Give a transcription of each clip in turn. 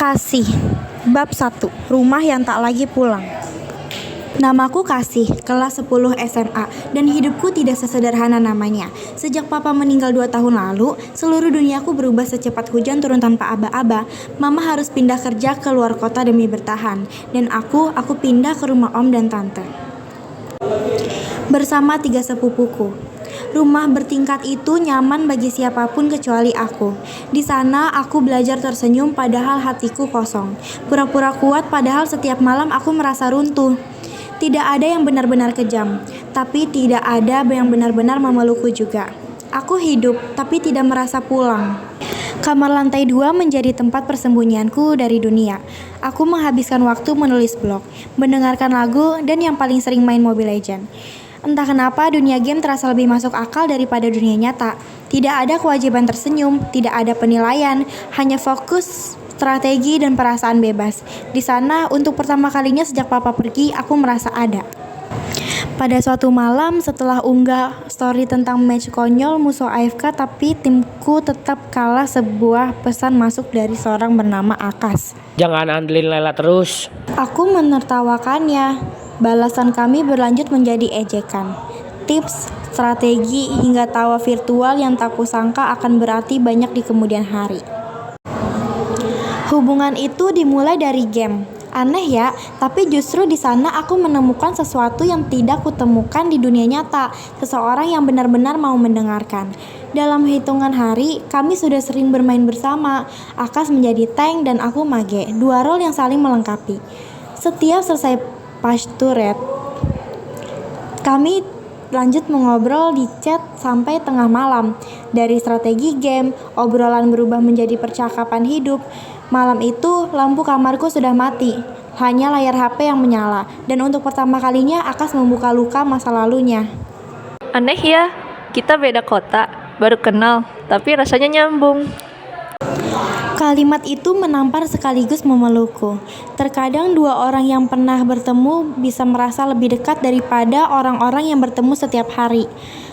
Kasih. Bab 1. Rumah yang tak lagi pulang. Namaku Kasih, kelas 10 SMA, dan hidupku tidak sesederhana namanya. Sejak papa meninggal 2 tahun lalu, seluruh duniaku berubah secepat hujan turun tanpa aba-aba. Mama harus pindah kerja ke luar kota demi bertahan, dan aku pindah ke rumah om dan tante bersama 3 sepupuku. Rumah bertingkat itu nyaman bagi siapapun kecuali aku. Di sana aku belajar tersenyum padahal hatiku kosong. Pura-pura kuat padahal setiap malam aku merasa runtuh. Tidak ada yang benar-benar kejam, tapi tidak ada yang benar-benar memelukku juga. Aku hidup, tapi tidak merasa pulang. Kamar lantai 2 menjadi tempat persembunyianku dari dunia. Aku menghabiskan waktu menulis blog, mendengarkan lagu, dan yang paling sering main Mobile Legends. Entah kenapa dunia game terasa lebih masuk akal daripada dunia nyata. Tidak ada kewajiban tersenyum, tidak ada penilaian, hanya fokus, strategi, dan perasaan bebas. Di sana, untuk pertama kalinya sejak papa pergi, aku merasa ada. Pada suatu malam, setelah unggah story tentang match konyol musuh AFK tapi timku tetap kalah, sebuah pesan masuk dari seorang bernama Akas. Jangan andelin Lela terus. Aku menertawakannya. Balasan kami berlanjut menjadi ejekan. Tips, strategi, hingga tawa virtual yang tak kusangka akan berarti banyak di kemudian hari. Hubungan itu dimulai dari game. Aneh ya, tapi justru di sana aku menemukan sesuatu yang tidak kutemukan di dunia nyata. Seseorang yang benar-benar mau mendengarkan. Dalam hitungan hari, kami sudah sering bermain bersama. Akas menjadi tank dan aku mage, 2 role yang saling melengkapi. Setiap selesai pasturet, kami lanjut mengobrol di chat sampai tengah malam. Dari strategi game, obrolan berubah menjadi percakapan hidup. Malam itu, lampu kamarku sudah mati. Hanya layar HP yang menyala. Dan untuk pertama kalinya, Akas membuka luka masa lalunya. Aneh ya, kita beda kota, baru kenal, tapi rasanya nyambung. Kalimat itu menampar sekaligus memelukku. Terkadang 2 orang yang pernah bertemu bisa merasa lebih dekat daripada orang-orang yang bertemu setiap hari.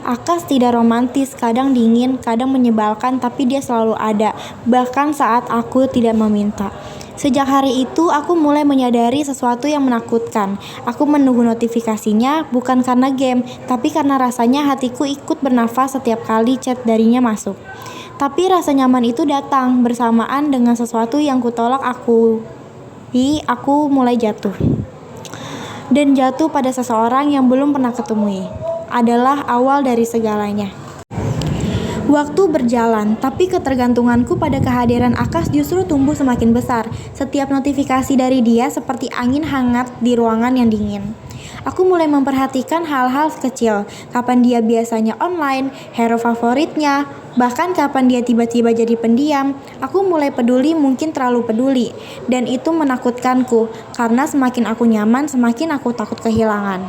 Akas tidak romantis, kadang dingin, kadang menyebalkan, tapi dia selalu ada, bahkan saat aku tidak meminta. Sejak hari itu, aku mulai menyadari sesuatu yang menakutkan. Aku menunggu notifikasinya, bukan karena game, tapi karena rasanya hatiku ikut bernafas setiap kali chat darinya masuk. Tapi rasa nyaman itu datang bersamaan dengan sesuatu yang kutolak aku mulai jatuh. Dan jatuh pada seseorang yang belum pernah ketemui adalah awal dari segalanya. Waktu berjalan, tapi ketergantunganku pada kehadiran Akas justru tumbuh semakin besar. Setiap notifikasi dari dia seperti angin hangat di ruangan yang dingin. Aku mulai memperhatikan hal-hal kecil, kapan dia biasanya online, hero favoritnya, bahkan kapan dia tiba-tiba jadi pendiam. Aku mulai peduli, mungkin terlalu peduli, dan itu menakutkanku, karena semakin aku nyaman, semakin aku takut kehilangan.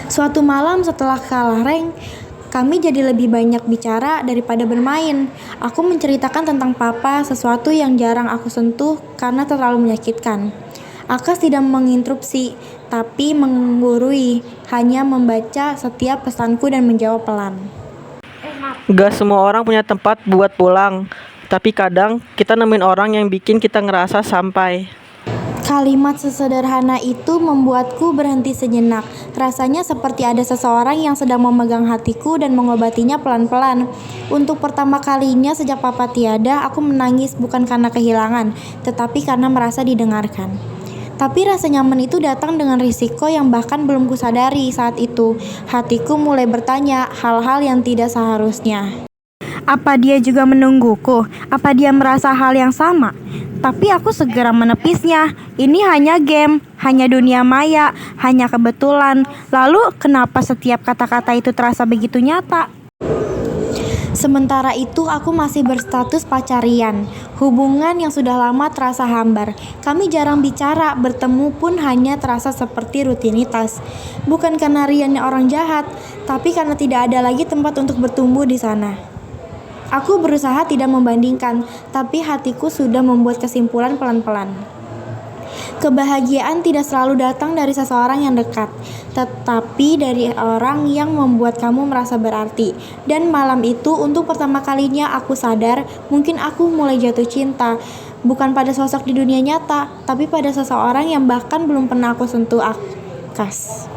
Suatu malam setelah kalah rank, kami jadi lebih banyak bicara daripada bermain. Aku menceritakan tentang papa, sesuatu yang jarang aku sentuh karena terlalu menyakitkan. Akas tidak menginterupsi, tapi menggurui, hanya membaca setiap pesanku dan menjawab pelan. Gak semua orang punya tempat buat pulang, tapi kadang kita nemuin orang yang bikin kita ngerasa sampai. Kalimat sesederhana itu membuatku berhenti sejenak. Rasanya seperti ada seseorang yang sedang memegang hatiku dan mengobatinya pelan-pelan. Untuk pertama kalinya sejak papa tiada, aku menangis bukan karena kehilangan, tetapi karena merasa didengarkan. Tapi rasa nyaman itu datang dengan risiko yang bahkan belum kusadari saat itu. Hatiku mulai bertanya hal-hal yang tidak seharusnya. Apa dia juga menungguku? Apa dia merasa hal yang sama? Tapi aku segera menepisnya. Ini hanya game, hanya dunia maya, hanya kebetulan. Lalu kenapa setiap kata-kata itu terasa begitu nyata? Sementara itu aku masih berstatus pacarian. Hubungan yang sudah lama terasa hambar. Kami jarang bicara, bertemu pun hanya terasa seperti rutinitas. Bukan karena Riannya orang jahat, tapi karena tidak ada lagi tempat untuk bertumbuh di sana. Aku berusaha tidak membandingkan, tapi hatiku sudah membuat kesimpulan pelan-pelan. Kebahagiaan tidak selalu datang dari seseorang yang dekat, tetapi dari orang yang membuat kamu merasa berarti. Dan malam itu untuk pertama kalinya aku sadar, mungkin aku mulai jatuh cinta, Bukan pada sosok di dunia nyata, tapi pada seseorang yang bahkan belum pernah aku sentuh Akas.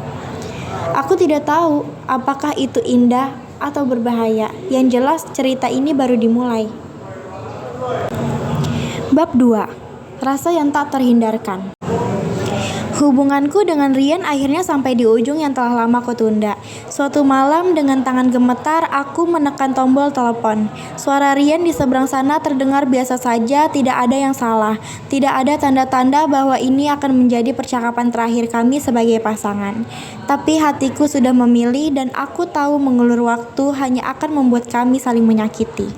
Aku tidak tahu apakah itu indah atau berbahaya. Yang jelas cerita ini baru dimulai. Bab 2. Rasa yang tak terhindarkan. Hubunganku dengan Rian akhirnya sampai di ujung yang telah lama kutunda. Suatu malam dengan tangan gemetar, aku menekan tombol telepon. Suara Rian di seberang sana terdengar biasa saja, tidak ada yang salah. Tidak ada tanda-tanda bahwa ini akan menjadi percakapan terakhir kami sebagai pasangan. Tapi hatiku sudah memilih dan aku tahu mengulur waktu hanya akan membuat kami saling menyakiti.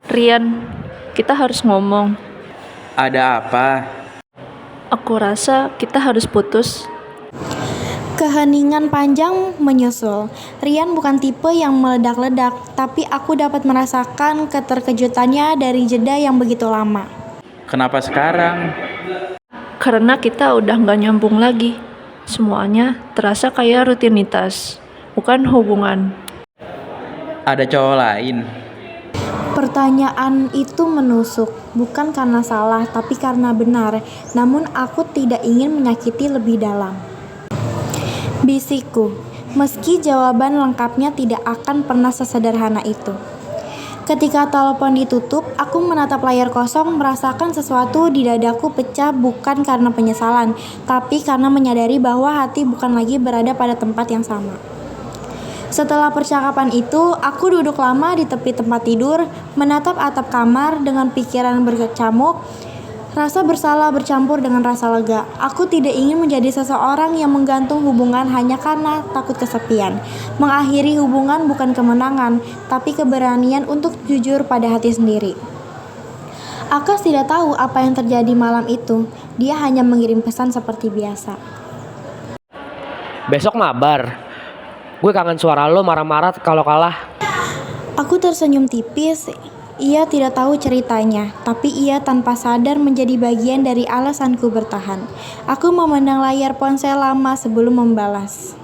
Rian, kita harus ngomong. Ada apa? Aku rasa kita harus putus. Keheningan panjang menyusul. Rian bukan tipe yang meledak-ledak, tapi aku dapat merasakan keterkejutannya dari jeda yang begitu lama. Kenapa sekarang? Karena kita udah gak nyambung lagi. Semuanya terasa kayak rutinitas, bukan hubungan. Ada cowok lain? Pertanyaan itu menusuk, bukan karena salah, tapi karena benar. Namun aku tidak ingin menyakiti lebih dalam. Bisikku, meski jawaban lengkapnya tidak akan pernah sesederhana itu. Ketika telepon ditutup, aku menatap layar kosong, merasakan sesuatu di dadaku pecah bukan karena penyesalan, tapi karena menyadari bahwa hati bukan lagi berada pada tempat yang sama. Setelah percakapan itu, aku duduk lama di tepi tempat tidur, menatap atap kamar dengan pikiran berkecamuk. Rasa bersalah bercampur dengan rasa lega. Aku tidak ingin menjadi seseorang yang menggantung hubungan hanya karena takut kesepian. Mengakhiri hubungan bukan kemenangan, tapi keberanian untuk jujur pada hati sendiri. Akas tidak tahu apa yang terjadi malam itu. Dia hanya mengirim pesan seperti biasa. Besok mabar. Gue kangen suara lo marah-marah kalau kalah. Aku tersenyum tipis. Ia tidak tahu ceritanya, tapi ia tanpa sadar menjadi bagian dari alasanku bertahan. Aku memandang layar ponsel lama sebelum membalas.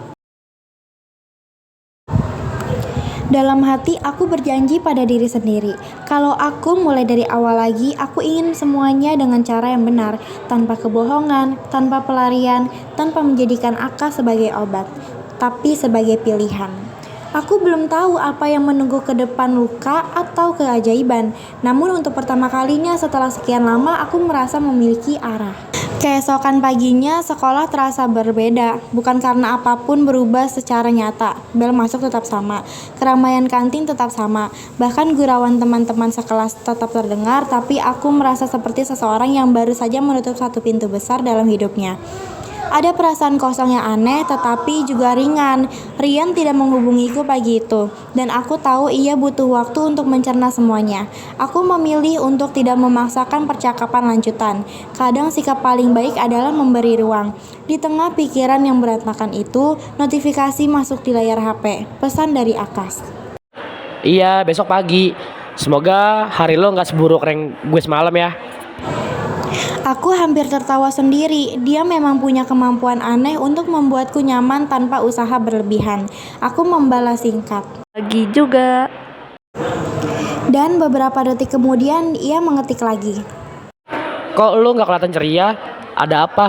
Dalam hati aku berjanji pada diri sendiri, kalau aku mulai dari awal lagi, aku ingin semuanya dengan cara yang benar, tanpa kebohongan, tanpa pelarian, tanpa menjadikan Akas sebagai obat, tapi sebagai pilihan. Aku belum tahu apa yang menunggu ke depan, luka atau keajaiban. Namun untuk pertama kalinya setelah sekian lama aku merasa memiliki arah. Keesokan paginya sekolah terasa berbeda. Bukan karena apapun berubah secara nyata. Bel masuk tetap sama. Keramaian kantin tetap sama. Bahkan gurauan teman-teman sekelas tetap terdengar. Tapi aku merasa seperti seseorang yang baru saja menutup satu pintu besar dalam hidupnya. Ada perasaan kosong yang aneh tetapi juga ringan. Rian tidak menghubungiku pagi itu, dan aku tahu ia butuh waktu untuk mencerna semuanya. Aku memilih untuk tidak memaksakan percakapan lanjutan. Kadang sikap paling baik adalah memberi ruang. Di tengah pikiran yang berantakan itu, notifikasi masuk di layar HP. Pesan dari Akas. Iya, besok pagi. Semoga hari lo gak seburuk rank gue semalam ya. Aku hampir tertawa sendiri. Dia memang punya kemampuan aneh untuk membuatku nyaman tanpa usaha berlebihan. Aku membalas singkat. Lagi juga. Dan beberapa detik kemudian ia mengetik lagi. Kok lo gak kelihatan ceria? Ada apa?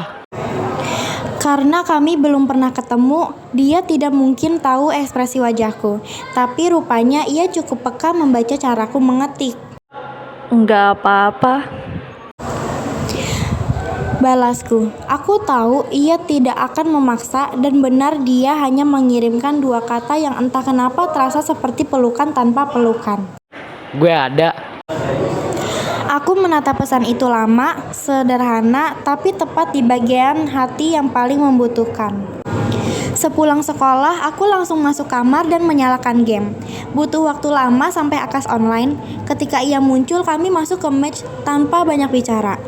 Karena kami belum pernah ketemu, dia tidak mungkin tahu ekspresi wajahku. Tapi rupanya ia cukup peka membaca caraku mengetik. Enggak apa-apa. Balasku, aku tahu ia tidak akan memaksa dan benar dia hanya mengirimkan dua kata yang entah kenapa terasa seperti pelukan tanpa pelukan. Gue ada. Aku menatap pesan itu lama, sederhana, tapi tepat di bagian hati yang paling membutuhkan. Sepulang sekolah, aku langsung masuk kamar dan menyalakan game. Butuh waktu lama sampai Akas online. Ketika ia muncul, kami masuk ke match tanpa banyak bicara.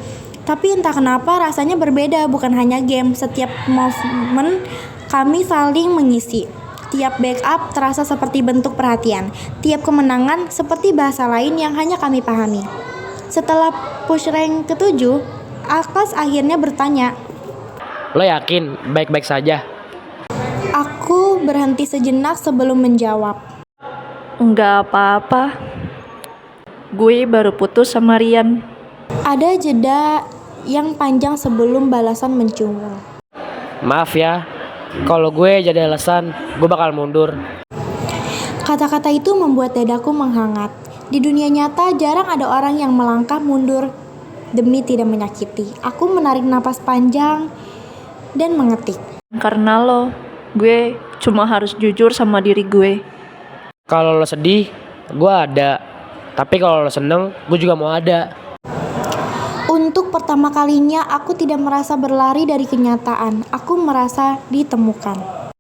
Tapi entah kenapa rasanya berbeda, bukan hanya game. Setiap momen kami saling mengisi. Tiap backup terasa seperti bentuk perhatian. Tiap kemenangan seperti bahasa lain yang hanya kami pahami. Setelah push rank ke-7, Akas akhirnya bertanya. Lo yakin baik-baik saja? Aku berhenti sejenak sebelum menjawab. Enggak apa-apa. Gue baru putus sama Rian. Ada jeda yang panjang sebelum balasan mencungul. Maaf ya, kalau gue jadi alasan, gue bakal mundur. Kata-kata itu membuat dadaku menghangat. Di dunia nyata jarang ada orang yang melangkah mundur demi tidak menyakiti. Aku menarik napas panjang dan mengetik. Karena lo, gue cuma harus jujur sama diri gue. Kalau lo sedih, gue ada. Tapi kalau lo seneng, gue juga mau ada. Untuk pertama kalinya aku tidak merasa berlari dari kenyataan. Aku merasa ditemukan.